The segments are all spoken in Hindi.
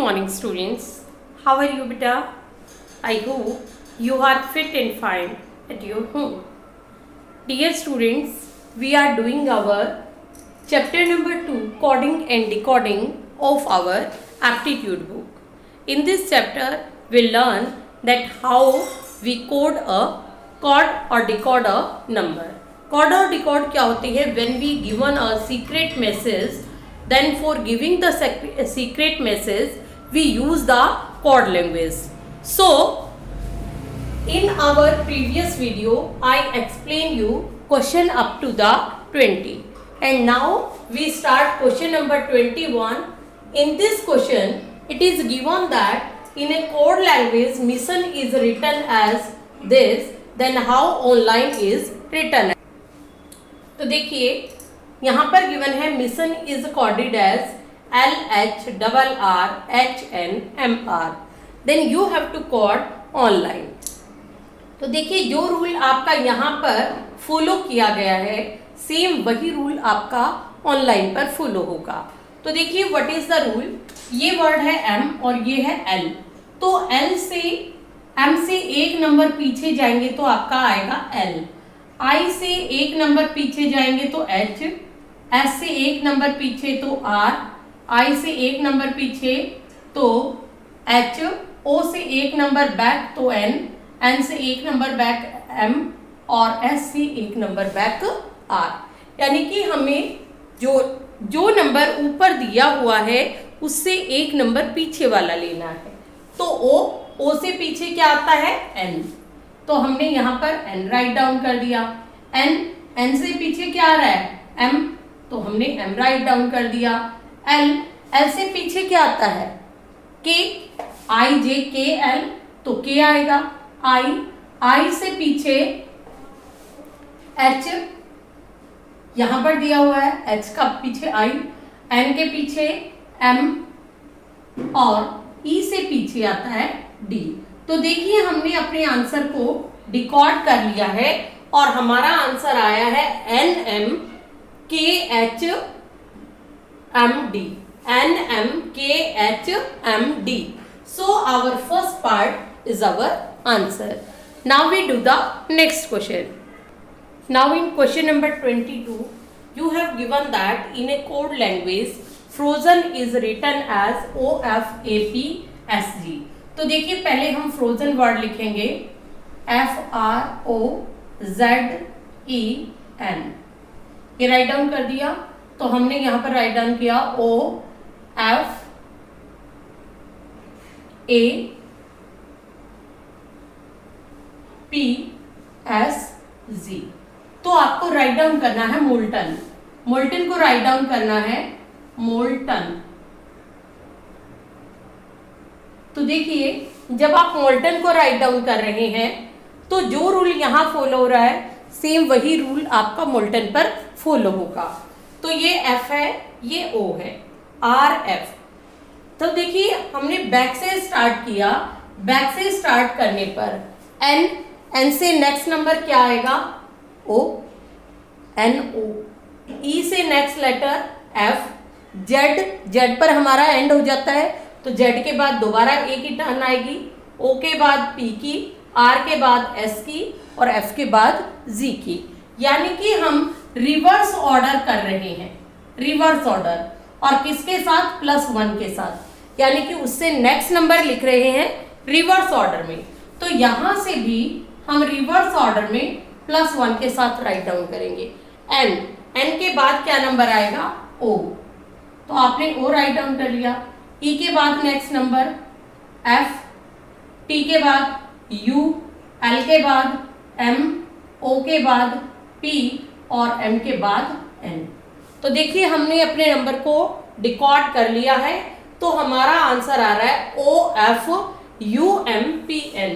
morning, students. How are you, beta? I hope you are fit and fine at your home. Dear students, we are doing our chapter number 2, coding and decoding of our aptitude book. In this chapter, we learn that how we code or decode a number. Code or decode क्या होती है? When we given a secret message, then for giving the secret message, we use the code language. So, in our previous video, I explained you question up to the 20. And now we start question number 21. In this question, it is given that in a code language, mission is written as this, then how online is written. तो देखिए यहाँ पर गिवन है mission is coded as LHRRHNMR, then you have to code online. तो देखिए जो रूल आपका यहाँ पर फॉलो किया गया है सेम वही रूल आपका ऑनलाइन पर फॉलो होगा. तो देखिए व्हाट इज द रूल. ये वर्ड है M और ये है L. तो M से एक नंबर पीछे जाएंगे तो आपका आएगा L. I से एक नंबर पीछे जाएंगे तो H, S से एक नंबर पीछे तो R, I से एक नंबर पीछे तो H, O से एक नंबर बैक तो N, N से एक नंबर बैक M और S से एक नंबर बैक R. यानी कि हमें जो नंबर ऊपर दिया हुआ है उससे एक नंबर पीछे वाला लेना है. तो O से पीछे क्या आता है N. तो हमने यहाँ पर n राइट डाउन कर दिया. n से पीछे क्या आ रहा है m, तो हमने m राइट डाउन कर दिया. l से पीछे क्या आता है k, i j k l, तो k आएगा. i से पीछे h, यहाँ पर दिया हुआ है h का पीछे i, n के पीछे m और e से पीछे आता है d. तो देखिए हमने अपने आंसर को डिकोड कर लिया है और हमारा आंसर आया है NMKHMD. NMKHMD. So our first part is our answer. Now we do the next question. Now in question number 22, you have given that in a code language, frozen is written as OFAPSG. तो देखिए पहले हम फ्रोजन वर्ड लिखेंगे FROZEN. ये राइट डाउन कर दिया. तो हमने यहाँ पर राइट डाउन किया OFAPSG. तो आपको राइट डाउन करना है मोल्टन. मोल्टन को राइट डाउन करना है मोल्टन. तो देखिए जब आप मोल्टन को राइट डाउन कर रहे हैं तो जो रूल यहाँ फॉलो हो रहा है सेम वही रूल आपका मोल्टन पर फॉलो होगा. तो ये F है, ये O है, RF. तो देखिए हमने बैक से स्टार्ट किया. बैक से स्टार्ट करने पर N से नेक्स्ट नंबर क्या आएगा O, NO. E से नेक्स्ट लेटर F, Z पर हमारा एंड हो जाता है तो Z के बाद दोबारा A की टर्न आएगी, O के बाद P की, R के बाद S की और F के बाद Z की. यानी कि हम रिवर्स ऑर्डर कर रहे हैं. रिवर्स ऑर्डर और किसके साथ +1 के साथ, यानी कि उससे नेक्स्ट नंबर लिख रहे हैं रिवर्स ऑर्डर में. तो यहाँ से भी हम रिवर्स ऑर्डर में +1 के साथ राइट डाउन करेंगे. N के बाद क्या नंबर आएगा O. तो आपने O राइट डाउन कर लिया. E के बाद नेक्स्ट नंबर F, T के बाद U, L के बाद M, O के बाद P और M के बाद N. तो देखिए हमने अपने नंबर को डिकोड कर लिया है. तो हमारा आंसर आ रहा है OFUMPN.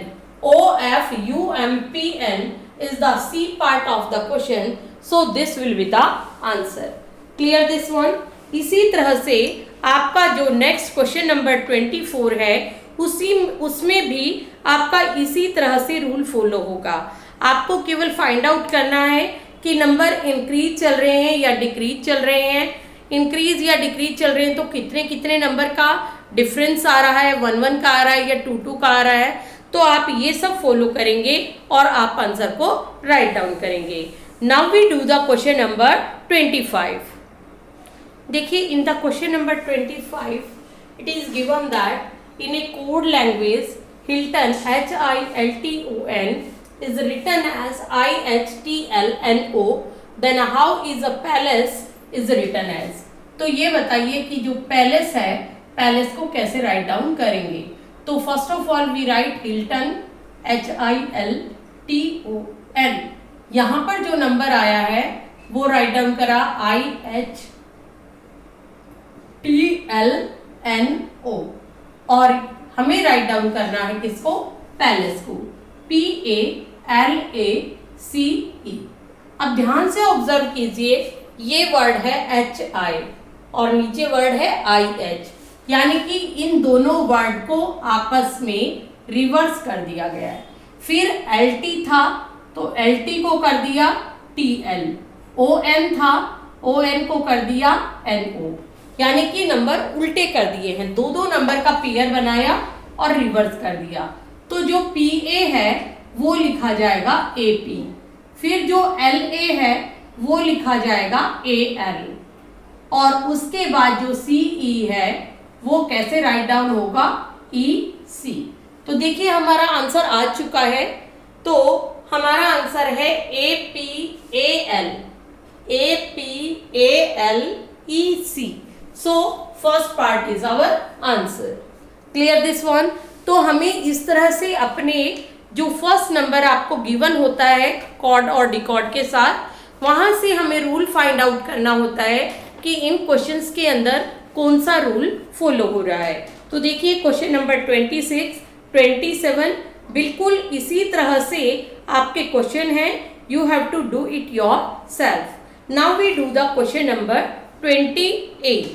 OFUMPN is the C part of the question. So this will be the answer. Clear this one? इसी तरह से आपका जो नेक्स्ट क्वेश्चन नंबर 24 है उसमें भी आपका इसी तरह से रूल फॉलो होगा. आपको केवल फाइंड आउट करना है कि नंबर इंक्रीज चल रहे हैं या डिक्रीज चल रहे हैं. इंक्रीज या डिक्रीज चल रहे हैं तो कितने कितने नंबर का डिफरेंस आ रहा है, 1-1 का आ रहा है या 2-2 का आ रहा है, तो आप ये सब फॉलो करेंगे और आप आंसर को राइट डाउन करेंगे। Now we do the question number 25। देखिए in the question number 25 it is given that in a code language Hilton HILTON is written as IHTLNO, then how is a palace is written as। तो ये बताइए कि जो पैलेस है, पैलेस को कैसे राइट डाउन करेंगे। तो first of all we write Hilton HILTON। यहाँ पर जो नंबर आया है वो राइट डाउन करा IHTLNO, और हमें राइट डाउन करना है किसको, पैलेस को, PALACE। अब ध्यान से ऑब्जर्व कीजिए, ये वर्ड है HI और नीचे वर्ड है IH, यानी कि इन दोनों वर्ड को आपस में रिवर्स कर दिया गया है। फिर LT था तो LT को कर दिया TL, ON था ON को कर दिया NO, यानी कि नंबर उल्टे कर दिए हैं, दो दो नंबर का पेयर बनाया और रिवर्स कर दिया। तो जो PA है वो लिखा जाएगा AP, फिर जो LA है वो लिखा जाएगा AL, और उसके बाद जो CE है वो कैसे राइट डाउन होगा, EC। तो देखिए हमारा आंसर आ चुका है। तो हमारा आंसर है APALEC। So first part is our answer. Clear this one. तो हमें इस तरह से अपने जो फर्स्ट नंबर आपको गिवन होता है कॉर्ड और डिकॉर्ड के साथ, वहां से हमें रूल फाइंड आउट करना होता है कि इन क्वेश्चंस के अंदर कौन सा रूल फॉलो हो रहा है। तो देखिए क्वेश्चन नंबर 26, 27 बिल्कुल इसी तरह से आपके क्वेश्चन हैं। You have to do it yourself. Now we do the question number 28।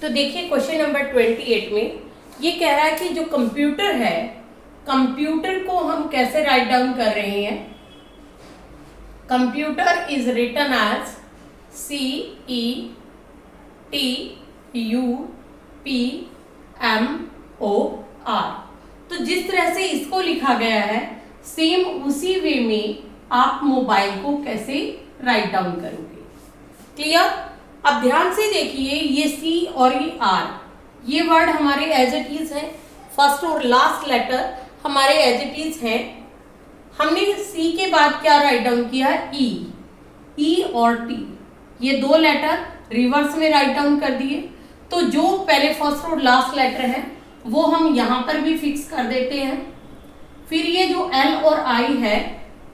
तो देखिए क्वेश्चन नंबर 28 में ये कह रहा है कि जो कंप्यूटर है, कंप्यूटर को हम कैसे राइट डाउन कर रहे हैं। Computer is written as CETUPMOR। तो जिस तरह से इसको लिखा गया है सेम उसी वे में आप मोबाइल को कैसे राइट डाउन करोगे। क्लियर। अब ध्यान से देखिए, ये C और ये R, ये वर्ड हमारे एज इट इज है, फर्स्ट और लास्ट लेटर हमारे एज इट इज है। हमने C के बाद क्या राइट डाउन किया है, E और T, ये दो लेटर रिवर्स में राइट डाउन कर दिए। तो जो पहले फर्स्ट और लास्ट लेटर है वो हम यहाँ पर भी फिक्स कर देते हैं। फिर ये जो L और I है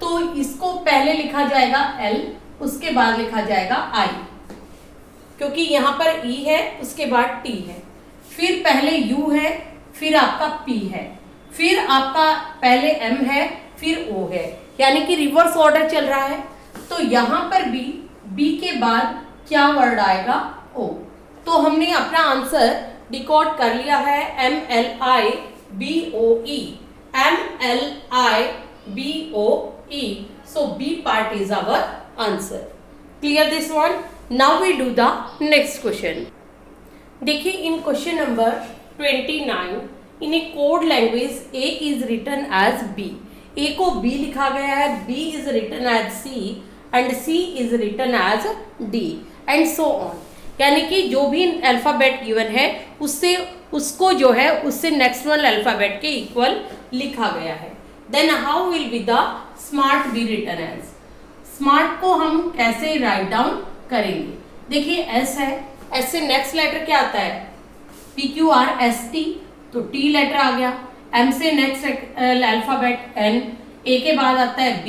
तो इसको पहले लिखा जाएगा L, उसके बाद लिखा जाएगा I, क्योंकि यहाँ पर E है उसके बाद T है। फिर पहले U है, फिर आपका P है, फिर आपका पहले M है, फिर O है, यानी कि रिवर्स ऑर्डर चल रहा है। तो यहाँ पर भी B के बाद क्या वर्ड आएगा, O। तो हमने अपना आंसर डिकोड कर लिया है, MLIBOE, MLIBOE। So B part is our answer. Clear this one? Now we do the next question. देखिए in question number 29 in a code language A is written as B। A को B लिखा गया है, B is written as C and C is written as D and so on। यानी कि जो भी अल्फाबेट गिवन है उससे उसको जो है उससे नेक्स्ट वन अल्फाबेट के इक्वल लिखा गया है। Then how will be the smart be written as. Smart को हम कैसे राइट डाउन करेंगे। देखिए S है, S से नेक्स्ट लेटर क्या आता है, PQRST, तो T लेटर आ गया। M से नेक्स्ट अल्फाबेट N, A के बाद आता है B,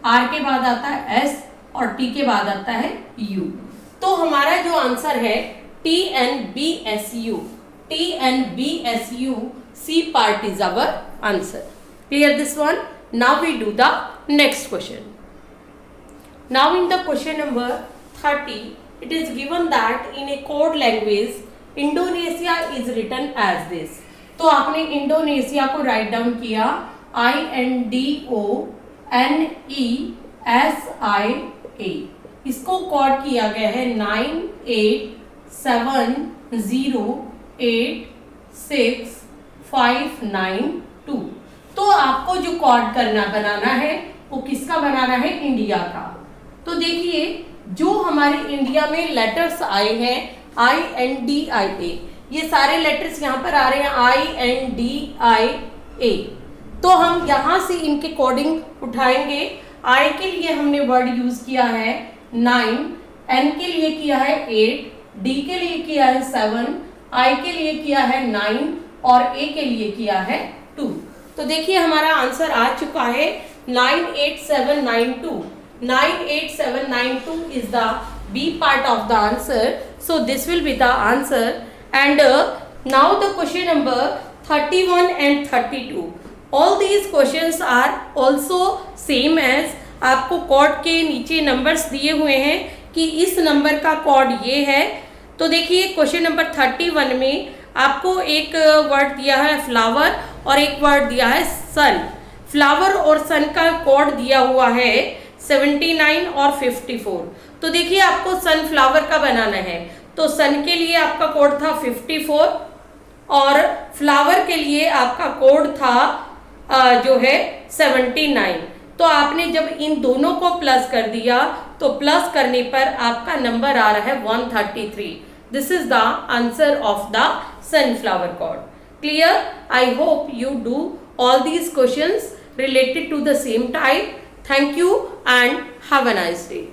R के बाद आता है S और T के बाद आता है U। तो हमारा जो आंसर है TNBSU, TNBSU, C part is our answer। Clear this one? Now we do the next question। Now in the question number 30, it is given that in a code language Indonesia is written as this। तो आपने इंडोनेशिया को राइट डाउन किया INDONESIA। इसको कोड किया गया है 9860 7086592। तो आपको जो कोड बनाना है वो किसका बनाना है? इंडिया का। तो देखिए जो हमारे इंडिया में लेटर्स आए हैं INDIA, ये सारे लेटर्स यहाँ पर आ रहे हैं INDIA, तो हम यहाँ से इनके कोडिंग उठाएंगे। I के लिए हमने वर्ड यूज किया है 9, N के लिए किया है 8, D के लिए किया है 7, I के लिए किया है 9 और A के लिए किया है 2। तो देखिए हमारा आंसर आ चुका है 98792। 98792 is the B part of the answer. So this will be the answer. And now the question number 31 and 32. All these questions are also same as, आपको कोड के नीचे नंबर्स दिए हुए हैं कि इस नंबर का कोड ये है। तो देखिए क्वेश्चन नंबर 31 में आपको एक वर्ड दिया है फ्लावर और एक वर्ड दिया है सन। फ्लावर और सन का कोड दिया हुआ है 79 और 54। तो देखिए आपको सनफ्लावर का बनाना है, तो सन के लिए आपका कोड था 54 और फ्लावर के लिए आपका कोड था जो है 79। तो आपने जब इन दोनों को प्लस कर दिया तो प्लस करने पर आपका नंबर आ रहा है 133। This is the answer of the sunflower code. Clear? I hope you do all these questions related to the same type. Thank you and have a nice day.